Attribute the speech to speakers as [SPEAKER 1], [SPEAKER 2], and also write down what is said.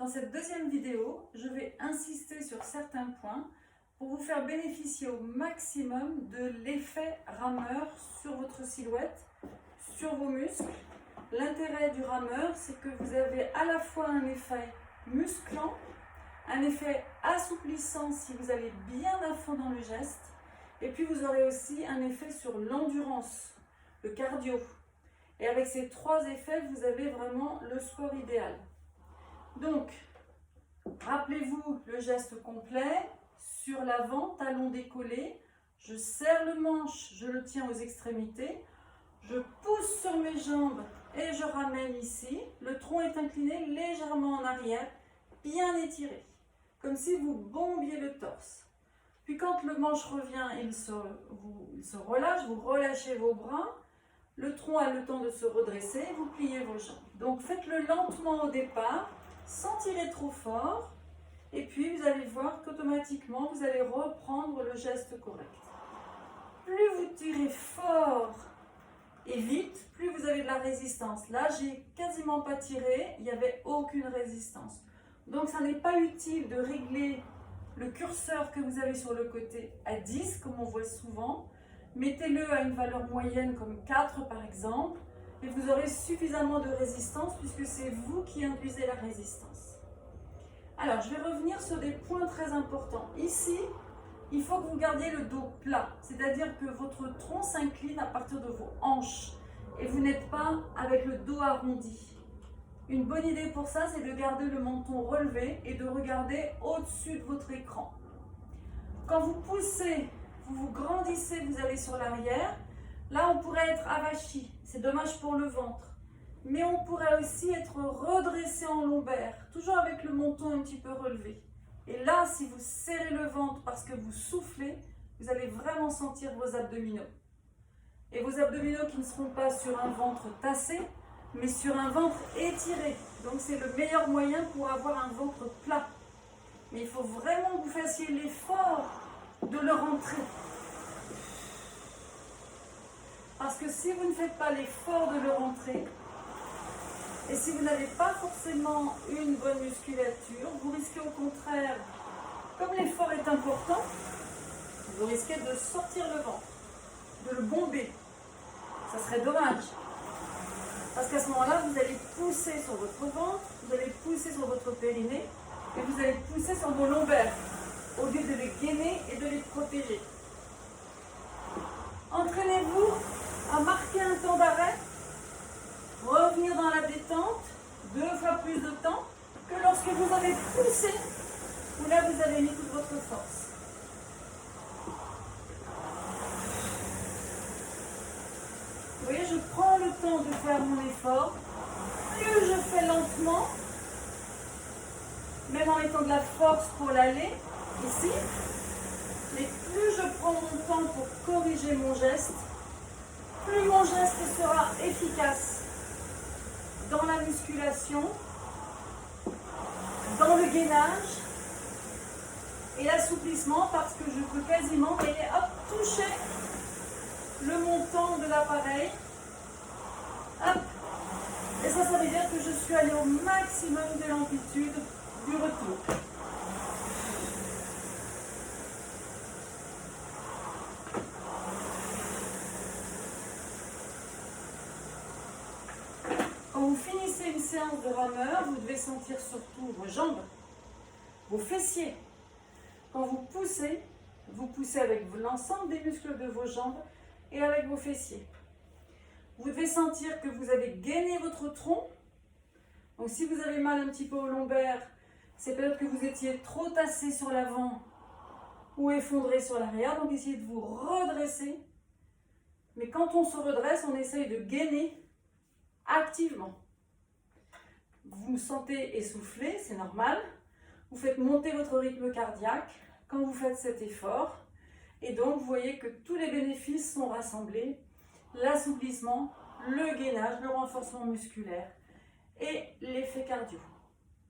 [SPEAKER 1] Dans cette deuxième vidéo, je vais insister sur certains points pour vous faire bénéficier au maximum de l'effet rameur sur votre silhouette, sur vos muscles. L'intérêt du rameur, c'est que vous avez à la fois un effet musclant, un effet assouplissant si vous allez bien à fond dans le geste, et puis vous aurez aussi un effet sur l'endurance, le cardio. Et avec ces trois effets, vous avez vraiment le sport idéal. Donc, rappelez-vous le geste complet, sur l'avant, talon décollé, je serre le manche, je le tiens aux extrémités, je pousse sur mes jambes et je ramène ici, le tronc est incliné légèrement en arrière, bien étiré, comme si vous bombiez le torse. Puis quand le manche revient, il se relâche, vous relâchez vos bras, le tronc a le temps de se redresser, vous pliez vos jambes. Donc faites-le lentement au départ, sans tirer trop fort, et puis vous allez voir qu'automatiquement vous allez reprendre le geste correct. Plus vous tirez fort et vite, plus vous avez de la résistance. Là, j'ai quasiment pas tiré, il n'y avait aucune résistance. Donc ça n'est pas utile de régler le curseur que vous avez sur le côté à 10, comme on voit souvent. Mettez-le à une valeur moyenne comme 4 par exemple, et vous aurez suffisamment de résistance puisque c'est vous qui induisez la résistance. Alors, je vais revenir sur des points très importants. Ici, il faut que vous gardiez le dos plat, c'est-à-dire que votre tronc s'incline à partir de vos hanches et vous n'êtes pas avec le dos arrondi. Une bonne idée pour ça, c'est de garder le menton relevé et de regarder au-dessus de votre écran. Quand vous poussez, vous grandissez, vous allez sur l'arrière. Là, on pourrait être avachi. C'est dommage pour le ventre. Mais on pourrait aussi être redressé en lombaire, toujours avec le menton un petit peu relevé. Et là, si vous serrez le ventre parce que vous soufflez, vous allez vraiment sentir vos abdominaux. Et vos abdominaux qui ne seront pas sur un ventre tassé, mais sur un ventre étiré. Donc c'est le meilleur moyen pour avoir un ventre plat. Mais il faut vraiment que vous fassiez l'effort de le rentrer. Parce que si vous ne faites pas l'effort de le rentrer, et si vous n'avez pas forcément une bonne musculature, vous risquez au contraire, comme l'effort est important, vous risquez de sortir le ventre, de le bomber. Ça serait dommage. Parce qu'à ce moment-là, vous allez pousser sur votre ventre, vous allez pousser sur votre périnée, et vous allez pousser sur vos lombaires, au lieu de les gainer et de les protéger. Entraînez-vous à marquer un temps d'arrêt, revenir dans la détente, 2 fois plus de temps que lorsque vous avez poussé, où là vous avez mis toute votre force. Vous voyez, je prends le temps de faire mon effort, plus je fais lentement, même en mettant de la force pour l'aller, ici, mais plus je prends mon temps pour corriger mon geste, plus mon geste sera efficace dans la musculation, dans le gainage et l'assouplissement, parce que je peux quasiment, voyez, hop, toucher le montant de l'appareil. Hop. Et ça veut dire que je suis allée au maximum de l'amplitude du retour. Quand vous finissez une séance de rameur, vous devez sentir surtout vos jambes, vos fessiers. Quand vous poussez avec l'ensemble des muscles de vos jambes et avec vos fessiers. Vous devez sentir que vous avez gainé votre tronc. Donc si vous avez mal un petit peu au lombaire, c'est peut-être que vous étiez trop tassé sur l'avant ou effondré sur l'arrière. Donc essayez de vous redresser. Mais quand on se redresse, on essaye de gainer activement. Vous me sentez essoufflé, c'est normal. Vous faites monter votre rythme cardiaque quand vous faites cet effort. Et donc, vous voyez que tous les bénéfices sont rassemblés. L'assouplissement, le gainage, le renforcement musculaire et l'effet cardio.